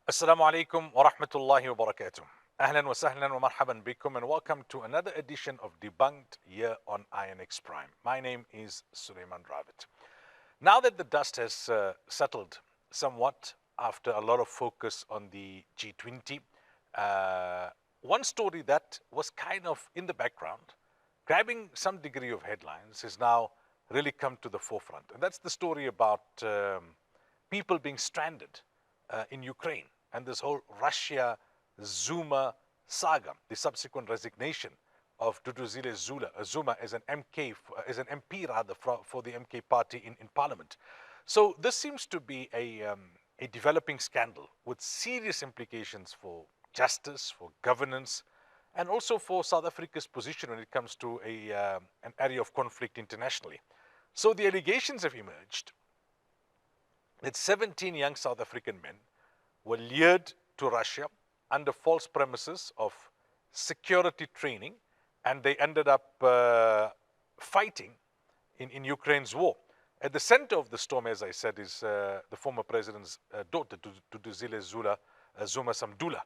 Assalamu alaikum wa rahmatullahi wa barakatuh. Ahlan wa sahlan wa marhaban bikum, and welcome to another edition of Debunked here on INX Prime. My name is Sulaimaan Ravat. Now that the dust has settled somewhat after a lot of focus on the G20, one story that was kind of in the background, grabbing some degree of headlines, has now really come to the forefront. And that's the story about people being stranded in Ukraine and this whole Russia-Zuma saga, the subsequent resignation of Dudu Zuma as an MK, as an MP rather, for the MK party in Parliament. So this seems to be a developing scandal with serious implications for justice, for governance, and also for South Africa's position when it comes to an area of conflict internationally. So the allegations have emerged that 17 young South African men were lured to Russia under false premises of security training, and they ended up fighting in Ukraine's war. At the center of the storm, as I said, is the former president's daughter, Dudu Zuma Samdula.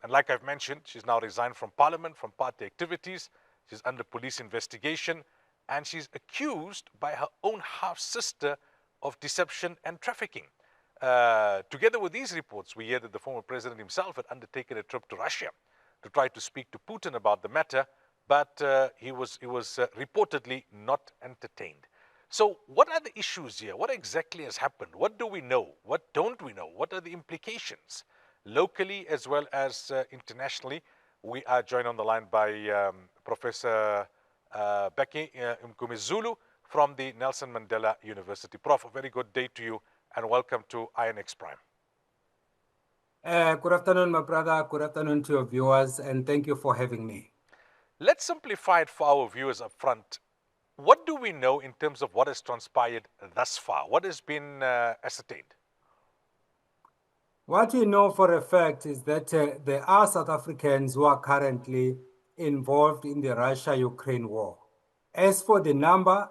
And like I've mentioned, she's now resigned from parliament, from party activities. She's under police investigation, and she's accused by her own half-sister of deception and trafficking. Together with these reports, we hear that the former president himself had undertaken a trip to Russia to try to speak to Putin about the matter, but he was reportedly not entertained. So what are the issues here? What exactly has happened? What do we know? What don't we know? What are the implications locally as well as internationally? We are joined on the line by Professor Bheki Mngomezulu from the Nelson Mandela University. Prof, a very good day to you and welcome to INX Prime. Good afternoon, my brother. Good afternoon to your viewers, and thank you for having me. Let's simplify it for our viewers up front. What do we know in terms of what has transpired thus far? What has been ascertained? What we know for a fact is that there are South Africans who are currently involved in the Russia-Ukraine war. As for the number,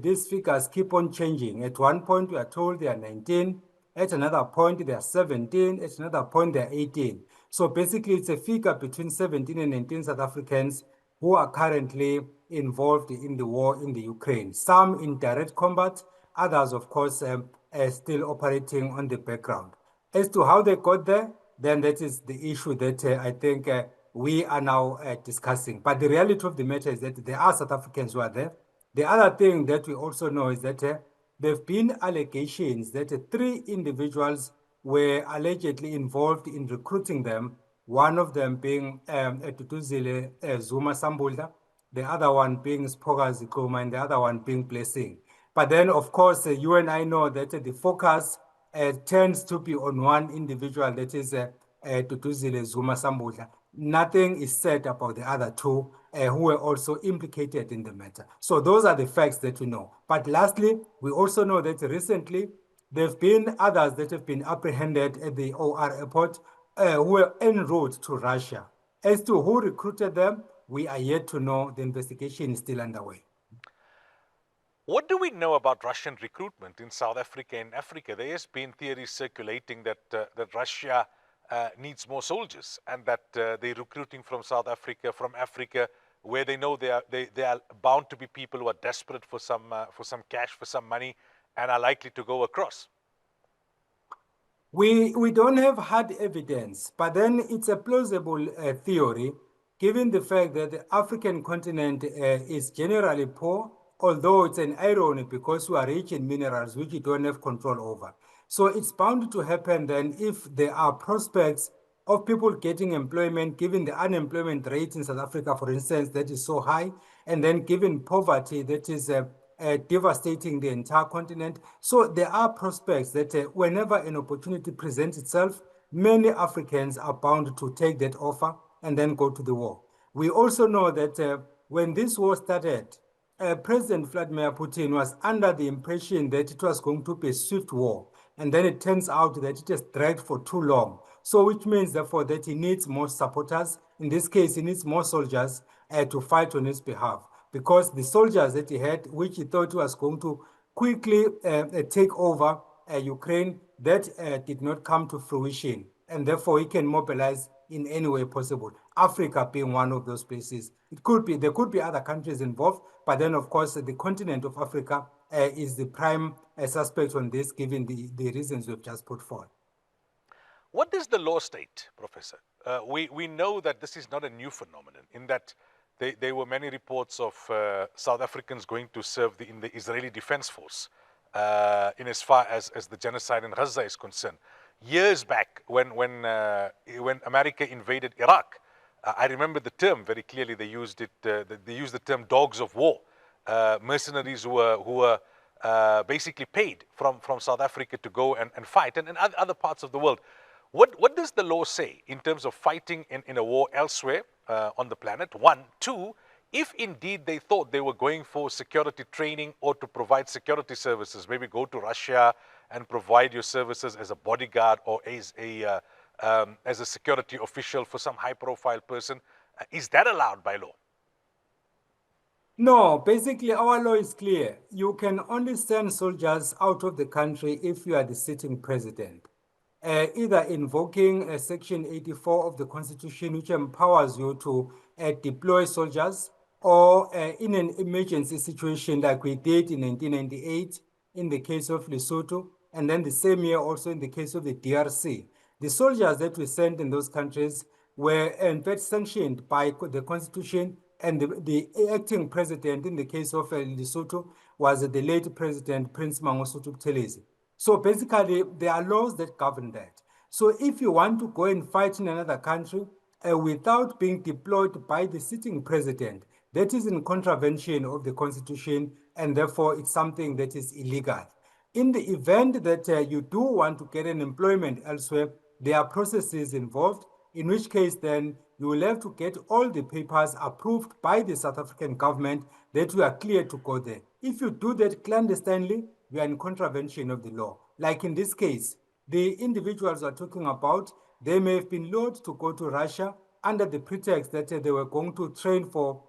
these figures keep on changing. At one point, we are told they are 19. At another point, they are 17. At another point, they are 18. So basically, it's a figure between 17 and 19 South Africans who are currently involved in the war in the Ukraine. Some in direct combat, others, of course, are still operating on the background. As to how they got there, then that is the issue that I think we are now discussing. But the reality of the matter is that there are South Africans who are there. The other thing that we also know is that there have been allegations that 3 individuals were allegedly involved in recruiting them, one of them being Dudu Zuma Samdula, the other one being Spoga Zikoma, and the other one being Blessing. But then, of course, you and I know that the focus tends to be on one individual, that is Dudu Zuma Samdula. Nothing is said about the other 2 who were also implicated in the matter. So those are the facts that we know. But lastly, we also know that recently there have been others that have been apprehended at the OR airport who were en route to Russia. As to who recruited them, we are yet to know. The investigation is still underway. What do we know about Russian recruitment in South Africa and Africa? There has been theories circulating that Russia needs more soldiers and that they're recruiting from South Africa, from Africa, where they know they are bound to be people who are desperate for some cash, for some money, and are likely to go across. We don't have hard evidence, but then it's a plausible theory, given the fact that the African continent is generally poor, although it's an irony because we are rich in minerals which we don't have control over. So it's bound to happen then if there are prospects of people getting employment, given the unemployment rate in South Africa, for instance, that is so high, and then given poverty that is devastating the entire continent. So there are prospects that whenever an opportunity presents itself, many Africans are bound to take that offer and then go to the war. We also know that when this war started, President Vladimir Putin was under the impression that it was going to be a swift war. And then it turns out that it has dragged for too long. So which means, therefore, that he needs more supporters. In this case, he needs more soldiers to fight on his behalf. Because the soldiers that he had, which he thought was going to quickly take over Ukraine, that did not come to fruition, and therefore he can mobilize in any way possible. Africa being one of those places. There could be other countries involved, but then of course the continent of Africa is the prime suspect on this, given the reasons we've just put forward. What does the law state, Professor? We know that this is not a new phenomenon, in that there were many reports of South Africans going to serve in the Israeli Defense Force, in as far as the genocide in Gaza is concerned. Years back, when America invaded Iraq, I remember the term very clearly. They used it. They used the term "dogs of war," mercenaries who were basically paid from South Africa to go and fight, and other parts of the world. What does the law say in terms of fighting in a war elsewhere on the planet? One. Two, if indeed they thought they were going for security training or to provide security services, maybe go to Russia and provide your services as a bodyguard or as a security official for some high-profile person, is that allowed by law? No, basically our law is clear. You can only send soldiers out of the country if you are the sitting president. Either invoking Section 84 of the Constitution, which empowers you to deploy soldiers, or in an emergency situation like we did in 1998 in the case of Lesotho, and then the same year also in the case of the DRC. The soldiers that we sent in those countries were in fact sanctioned by the Constitution, and the acting president in the case of Lesotho was the late President Prince Mangosuthu Buthelezi. So basically, there are laws that govern that. So if you want to go and fight in another country without being deployed by the sitting president, that is in contravention of the Constitution, and therefore it's something that is illegal. In the event that you do want to get an employment elsewhere, there are processes involved, in which case then you will have to get all the papers approved by the South African government that you are cleared to go there. If you do that clandestinely, you are in contravention of the law. Like in this case, the individuals are talking about, they may have been lured to go to Russia under the pretext that they were going to train for,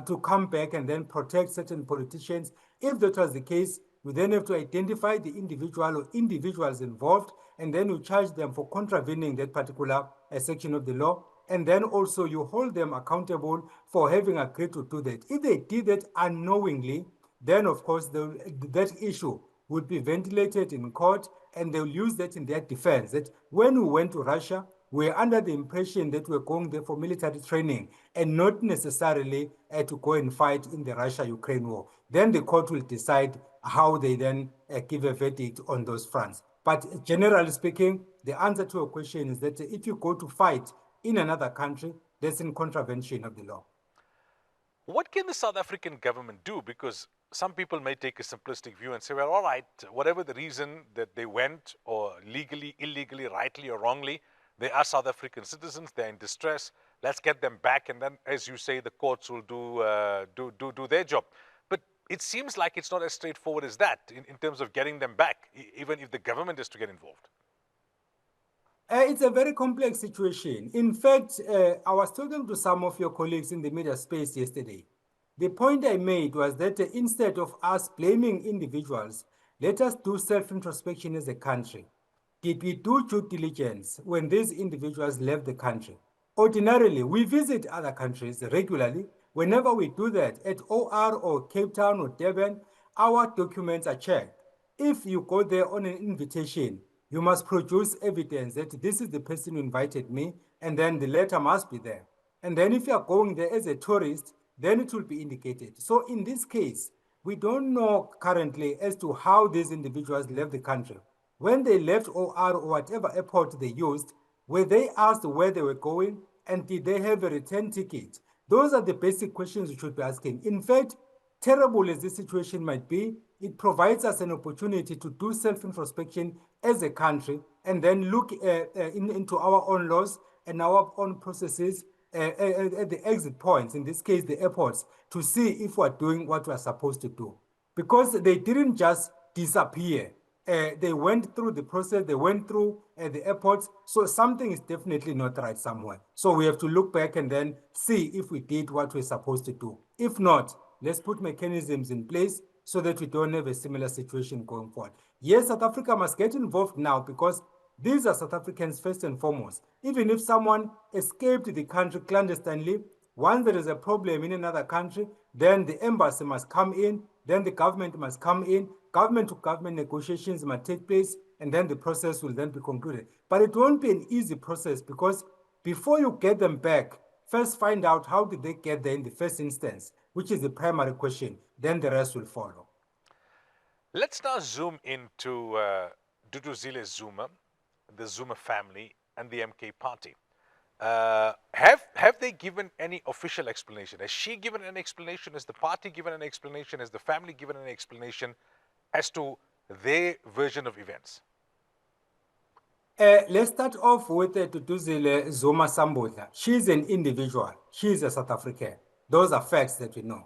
to come back and then protect certain politicians. If that was the case, you then have to identify the individual or individuals involved, and then you charge them for contravening that particular section of the law. And then also you hold them accountable for having agreed to do that. If they did that unknowingly, then of course that issue would be ventilated in court, and they'll use that in their defense, that when we went to Russia, we were under the impression that we're going there for military training and not necessarily to go and fight in the Russia-Ukraine war. Then the court will decide how they then give a verdict on those fronts. But generally speaking, the answer to your question is that if you go to fight in another country, that's in contravention of the law. What can the South African government do? Because some people may take a simplistic view and say, well, all right, whatever the reason that they went, or legally, illegally, rightly or wrongly, they are South African citizens, they're in distress, let's get them back, and then, as you say, the courts will do their job. But it seems like it's not as straightforward as that in terms of getting them back, even if the government is to get involved. It's a very complex situation. In fact, I was talking to some of your colleagues in the media space yesterday. The point I made was that instead of us blaming individuals, let us do self-introspection as a country. Did we do due diligence when these individuals left the country? Ordinarily, we visit other countries regularly. Whenever we do that, at OR or Cape Town or Durban, our documents are checked. If you go there on an invitation, you must produce evidence that this is the person who invited me, and then the letter must be there. And then if you are going there as a tourist, then it will be indicated. So in this case, we don't know currently as to how these individuals left the country. When they left OR or whatever airport they used, were they asked where they were going, and did they have a return ticket? Those are the basic questions we should be asking. In fact, terrible as this situation might be, it provides us an opportunity to do self-introspection as a country, and then look into our own laws and our own processes at the exit points, in this case the airports, to see if we're doing what we're supposed to do. Because they didn't just disappear. They went through the process, they went through the airports, so something is definitely not right somewhere. So we have to look back and then see if we did what we're supposed to do. If not, let's put mechanisms in place so that we don't have a similar situation going forward. Yes, South Africa must get involved now because these are South Africans first and foremost. Even if someone escaped the country clandestinely, once there is a problem in another country, then the embassy must come in, then the government must come in, government to government negotiations must take place, and then the process will then be concluded. But it won't be an easy process because before you get them back, first find out how did they get there in the first instance, which is the primary question, then the rest will follow. Let's now zoom into Dudu Zuma, the Zuma family, and the MK party. Have they given any official explanation? Has she given an explanation? Has the party given an explanation? Has the family given an explanation as to their version of events? Let's start off with Dudu Zuma Sambula. She's an individual. She's a South African. Those are facts that we know.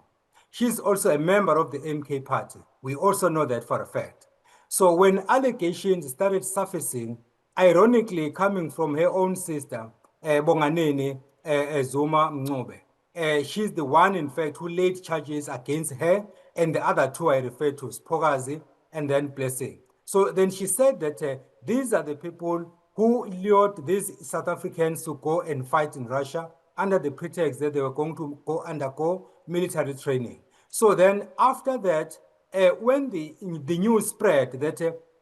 She's also a member of the MK party. We also know that for a fact. So when allegations started surfacing, ironically coming from her own sister, Bonganeni Zuma Mngomezulu, she's the one, in fact, who laid charges against her, and the other two I refer to as Pogazi and then Blessing. So then she said that these are the people who lured these South Africans to go and fight in Russia under the pretext that they were going to undergo military training. So then after that, when the news spread that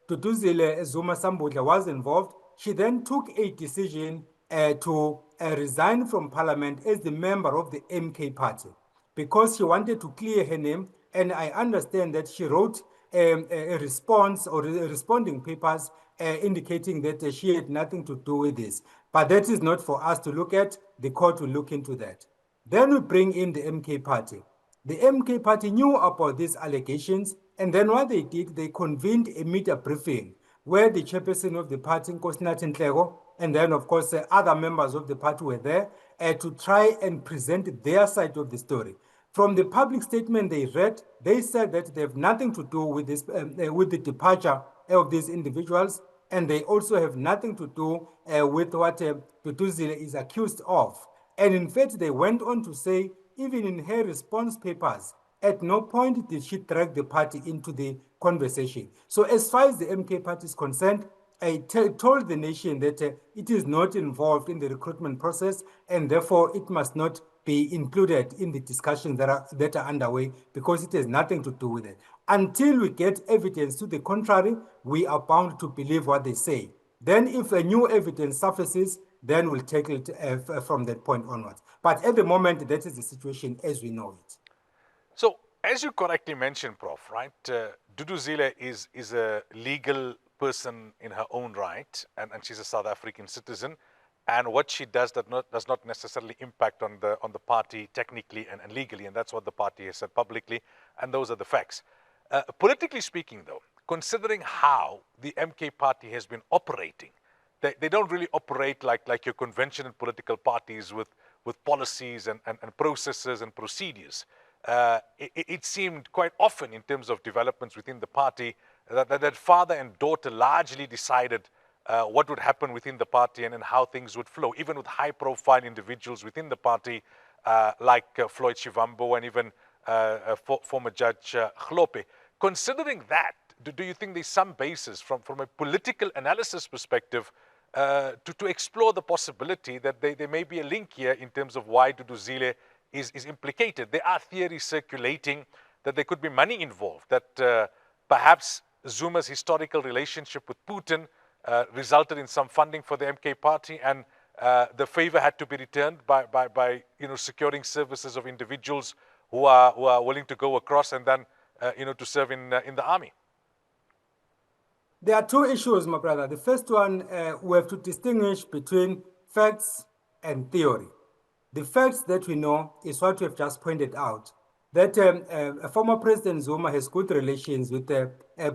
Dudu Zuma Sambula was involved, she then took a decision to resign from parliament as the member of the MK party because she wanted to clear her name. And I understand that she wrote a response or responding papers indicating that she had nothing to do with this. But that is not for us to look at. The court will look into that. Then we bring in the MK party. The MK party knew about these allegations, and then what they did, they convened a media briefing where the chairperson of the party, Nkosinathi Nhleko, and then, of course, other members of the party were there to try and present their side of the story. From the public statement they read, they said that they have nothing to do with this, with the departure of these individuals, and they also have nothing to do with what Dudu is accused of. And in fact, they went on to say, even in her response papers, at no point did she drag the party into the conversation. So as far as the MK party is concerned, I told the nation that it is not involved in the recruitment process, and therefore it must not be included in the discussions that are underway because it has nothing to do with it. Until we get evidence to the contrary, we are bound to believe what they say. Then if a new evidence surfaces, then we'll take it from that point onwards. But at the moment, that is the situation as we know it. So, as you correctly mentioned, Prof, right, Dudu Zile is a legal person in her own right, and she's a South African citizen. And what she does does not necessarily impact on the party technically and legally, and that's what the party has said publicly, and those are the facts. Politically speaking, though, considering how the MK party has been operating, they don't really operate like your conventional political parties with policies and processes and procedures. It seemed quite often in terms of developments within the party that father and daughter largely decided what would happen within the party and how things would flow, even with high-profile individuals within the party like Floyd Shivambu and even former Judge Hlophe. Considering that, do you think there's some basis from a political analysis perspective to explore the possibility that there may be a link here in terms of why Dudu Zile is implicated? There are theories circulating that there could be money involved, that perhaps Zuma's historical relationship with Putin resulted in some funding for the MK party, and the favor had to be returned by securing services of individuals who are willing to go across and then to serve in the army. There are two issues, my brother. The first one, we have to distinguish between facts and theory. The facts that we know is what we have just pointed out, that former President Zuma has good relations with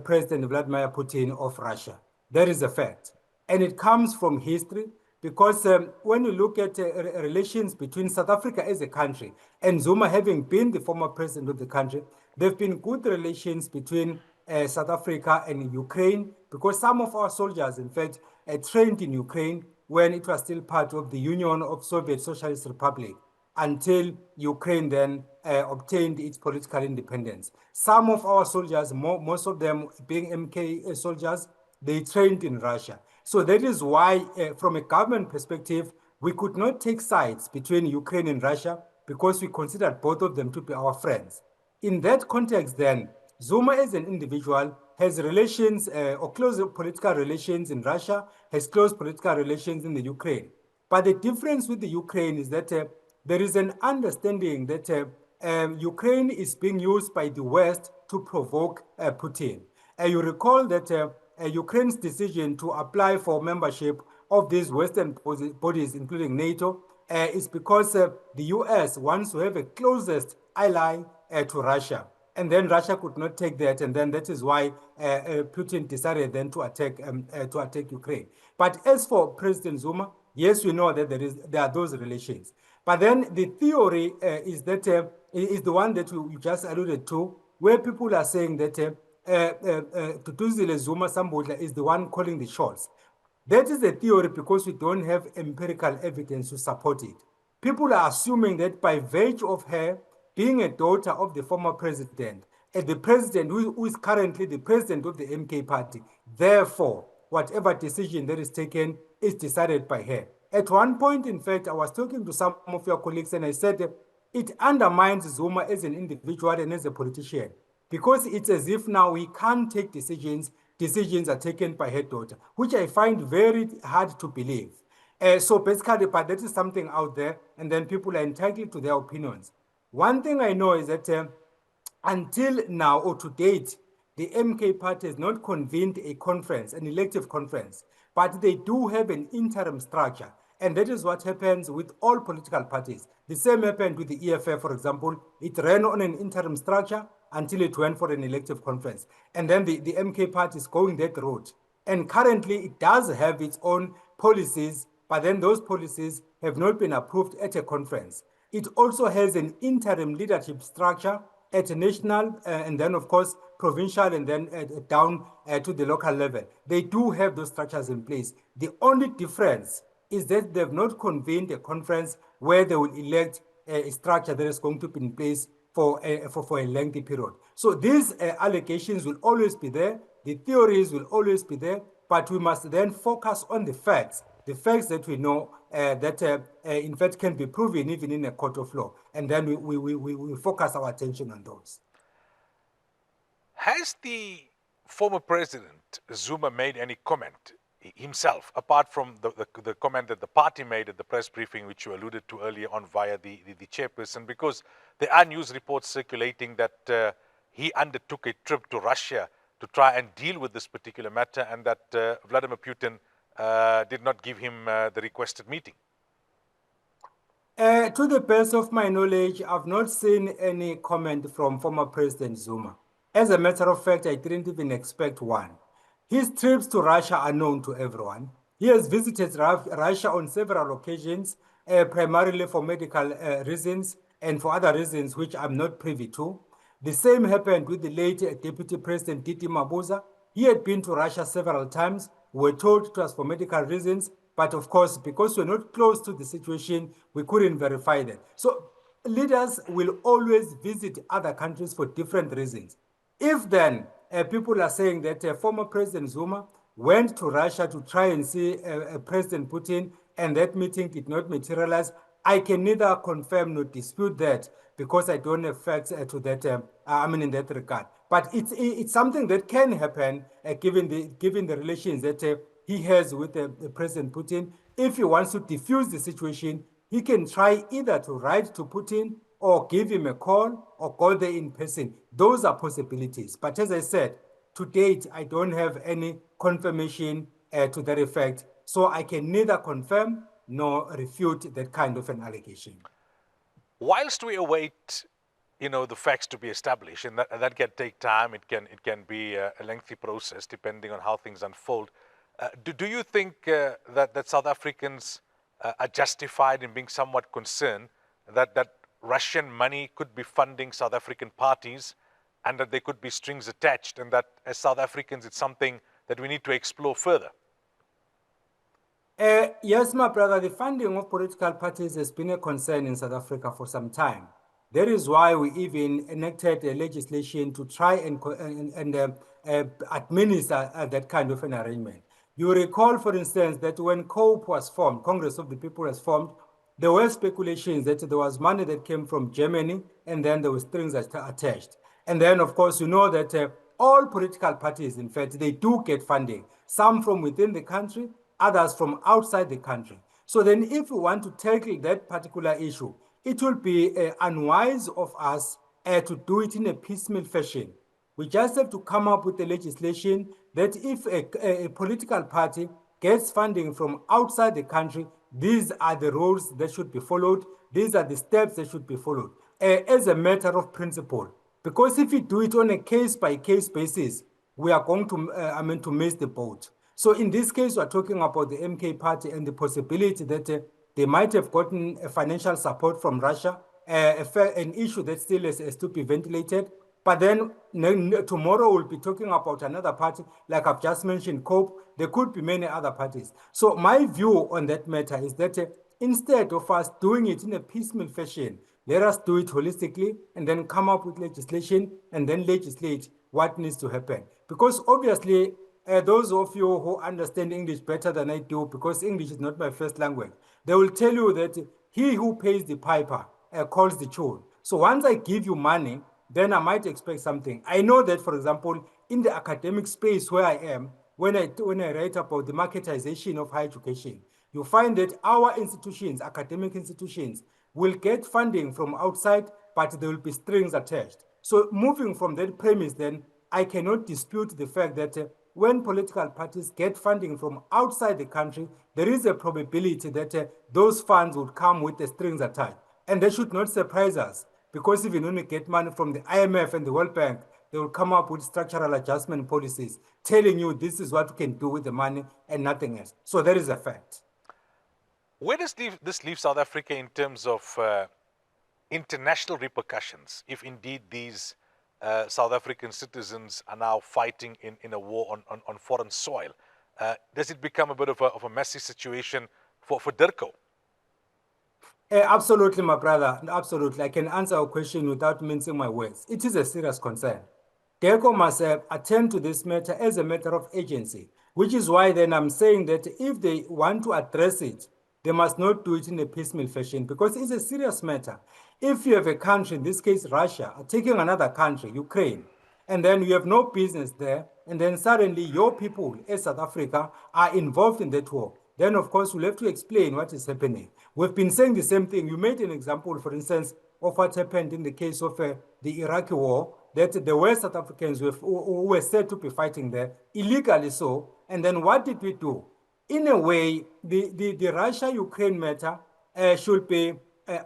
President Vladimir Putin of Russia. That is a fact. And it comes from history because when you look at relations between South Africa as a country and Zuma having been the former president of the country, there have been good relations between South Africa and Ukraine because some of our soldiers, in fact, trained in Ukraine when it was still part of the Union of Soviet Socialist Republic. until Ukraine then obtained its political independence. Some of our soldiers, most of them being MK soldiers, they trained in Russia. So that is why, from a government perspective, we could not take sides between Ukraine and Russia because we considered both of them to be our friends. In that context, then, Zuma as an individual has relations or close political relations in Russia, has close political relations in the Ukraine. But the difference with the Ukraine is that there is an understanding that Ukraine is being used by the West to provoke Putin. You recall that Ukraine's decision to apply for membership of these Western bodies, including NATO, is because the US wants to have a closest ally to Russia. And then Russia could not take that, and then that is why Putin decided then to attack Ukraine. But as for President Zuma, yes, we know that there are those relations. But then the theory is that is the one that you just alluded to, where people are saying that Dudu Zuma Sambodla is the one calling the shots. That is a theory because we don't have empirical evidence to support it. People are assuming that by virtue of her being a daughter of the former president, and the president who is currently the president of the MK party, therefore, whatever decision that is taken is decided by her. At one point, in fact, I was talking to some of your colleagues and I said it undermines Zuma as an individual and as a politician because it's as if now he can't take decisions. Decisions are taken by her daughter, which I find very hard to believe. So basically, but that is something out there, and then people are entitled to their opinions. One thing I know is that until now or to date, the MK party has not convened a conference, an elective conference, but they do have an interim structure. And that is what happens with all political parties. The same happened with the EFF, for example. It ran on an interim structure until it went for an elective conference. And then the MK party is going that route. And currently, it does have its own policies, but then those policies have not been approved at a conference. It also has an interim leadership structure at a national and then, of course, provincial and then down to the local level. They do have those structures in place. The only difference is that they've not convened a conference where they will elect a structure that is going to be in place for a lengthy period. So these allegations will always be there. The theories will always be there, but we must then focus on the facts that we know that in fact can be proven even in a court of law. And then we focus our attention on those. Has the former president Zuma made any comment himself, apart from the comment that the party made at the press briefing, which you alluded to earlier on via the chairperson? Because there are news reports circulating that he undertook a trip to Russia to try and deal with this particular matter, and that Vladimir Putin did not give him the requested meeting. To the best of my knowledge, I've not seen any comment from former President Zuma. As a matter of fact, I didn't even expect one. His trips to Russia are known to everyone. He has visited Russia on several occasions, primarily for medical reasons and for other reasons which I'm not privy to. The same happened with the late Deputy President Titi Mabuza. He had been to Russia several times. We were told it was for medical reasons, but of course, because we're not close to the situation, we couldn't verify that. So leaders will always visit other countries for different reasons. If then people are saying that former President Zuma went to Russia to try and see President Putin and that meeting did not materialize, I can neither confirm nor dispute that because I don't have facts to that. In that regard. But it's something that can happen given the relations that he has with President Putin. If he wants to diffuse the situation, he can try either to write to Putin or give him a call or go there in person. Those are possibilities. But as I said, to date, I don't have any confirmation to that effect. So I can neither confirm nor refute that kind of an allegation. Whilst we await, the facts to be established, and that can take time, it can be a lengthy process depending on how things unfold. Do you think that South Africans are justified in being somewhat concerned that Russian money could be funding South African parties and that there could be strings attached, and that as South Africans it's something that we need to explore further? Yes, my brother, the funding of political parties has been a concern in South Africa for some time. That is why we even enacted a legislation to try and administer that kind of an arrangement. You recall, for instance, that when COPE was formed, Congress of the People was formed, there were speculations that there was money that came from Germany and then there were strings attached. And then, of course, you know that all political parties, in fact, they do get funding, some from within the country, others from outside the country. So then if we want to tackle that particular issue, it will be unwise of us to do it in a piecemeal fashion. We just have to come up with a legislation that if a political party gets funding from outside the country, these are the rules that should be followed. These are the steps that should be followed as a matter of principle. Because if we do it on a case-by-case basis, we are going to, to miss the boat. So in this case, we're talking about the MK party and the possibility that they might have gotten financial support from Russia, an issue that still has to be ventilated. But then tomorrow we'll be talking about another party, like I've just mentioned, COPE. There could be many other parties. So my view on that matter is that instead of us doing it in a piecemeal fashion, let us do it holistically and then come up with legislation and then legislate what needs to happen. Because obviously, those of you who understand English better than I do, because English is not my first language, they will tell you that he who pays the piper calls the tune. So once I give you money, then I might expect something. I know that, for example, in the academic space where I am, when I write about the marketization of higher education, you find that our institutions, academic institutions, will get funding from outside, but there will be strings attached. So moving from that premise, then, I cannot dispute the fact that when political parties get funding from outside the country, there is a probability that those funds would come with the strings attached. And that should not surprise us, because even when we get money from the IMF and the World Bank, they will come up with structural adjustment policies telling you this is what you can do with the money and nothing else. So that is a fact. Where does this leave South Africa in terms of international repercussions, if indeed these South African citizens are now fighting in a war on foreign soil? Does it become a bit of a messy situation for DIRCO? Absolutely, my brother. Absolutely. I can answer a question without mincing my words. It is a serious concern. DIRCO must attend to this matter as a matter of agency, which is why then I'm saying that if they want to address it, they must not do it in a piecemeal fashion, because it's a serious matter. If you have a country, in this case Russia, taking another country, Ukraine, and then you have no business there, and then suddenly your people as South Africa are involved in that war, then of course we'll have to explain what is happening. We've been saying the same thing. You made an example, for instance, of what happened in the case of the Iraqi war, that there were South Africans who were said to be fighting there, illegally so. And then what did we do? In a way, the Russia-Ukraine matter should be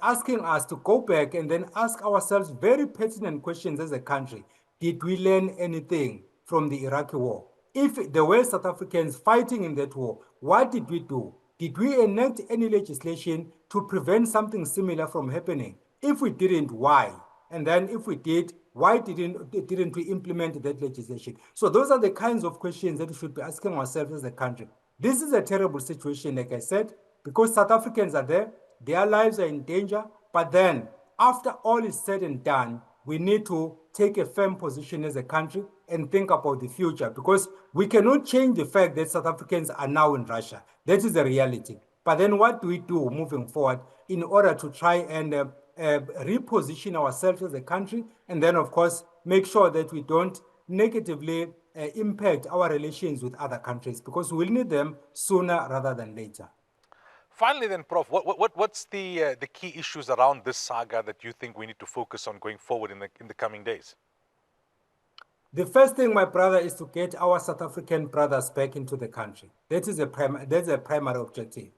asking us to go back and then ask ourselves very pertinent questions as a country. Did we learn anything from the Iraqi war? If there were South Africans fighting in that war, what did we do? Did we enact any legislation to prevent something similar from happening? If we didn't, why? And then if we did, why didn't we implement that legislation? So those are the kinds of questions that we should be asking ourselves as a country. This is a terrible situation, like I said, because South Africans are there, their lives are in danger, but then after all is said and done, we need to take a firm position as a country and think about the future, because we cannot change the fact that South Africans are now in Russia. That is the reality. But then what do we do moving forward in order to try and reposition ourselves as a country, and then, of course, make sure that we don't negatively impact our relations with other countries, because we'll need them sooner rather than later. Finally then, Prof, what's the key issues around this saga that you think we need to focus on going forward in the coming days? The first thing, my brother, is to get our South African brothers back into the country. That's a primary objective.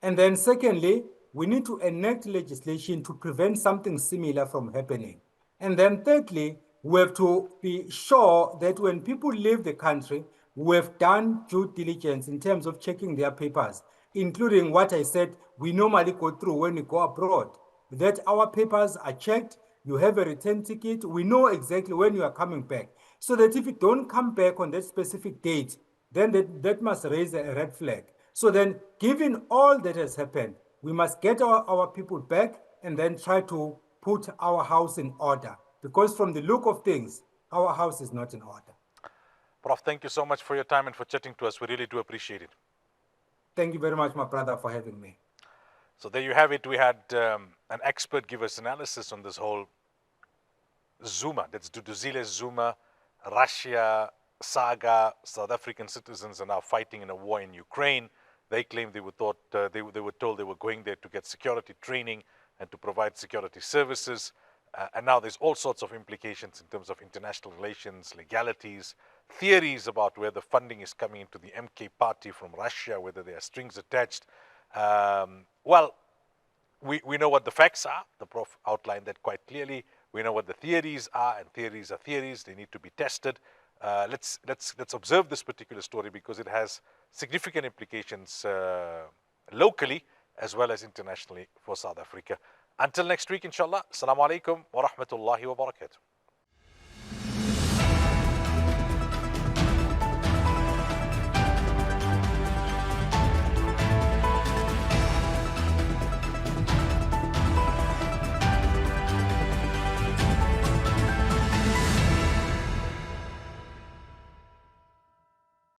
And then secondly, we need to enact legislation to prevent something similar from happening. And then thirdly, we have to be sure that when people leave the country, we have done due diligence in terms of checking their papers, including what I said we normally go through when we go abroad, that our papers are checked, you have a return ticket, we know exactly when you are coming back, so that if you don't come back on that specific date, then that must raise a red flag. So then, given all that has happened, we must get our people back and then try to put our house in order. Because from the look of things, our house is not in order. Prof, thank you so much for your time and for chatting to us. We really do appreciate it. Thank you very much, my brother, for having me. So there you have it. We had an expert give us analysis on this whole Zuma, that's Dudu Zuma, Russia saga. South African citizens are now fighting in a war in Ukraine. They claim they were told they were going there to get security training and to provide security services. And now there's all sorts of implications in terms of international relations, legalities, theories about where the funding is coming into the MK party from Russia, whether there are strings attached. Well, we know what the facts are. The Prof outlined that quite clearly. We know what the theories are, and theories are theories. They need to be tested. Let's observe this particular story because it has significant implications locally as well as internationally for South Africa. Until next week, inshallah. Assalamu alaikum wa rahmatullahi wa barakatuh.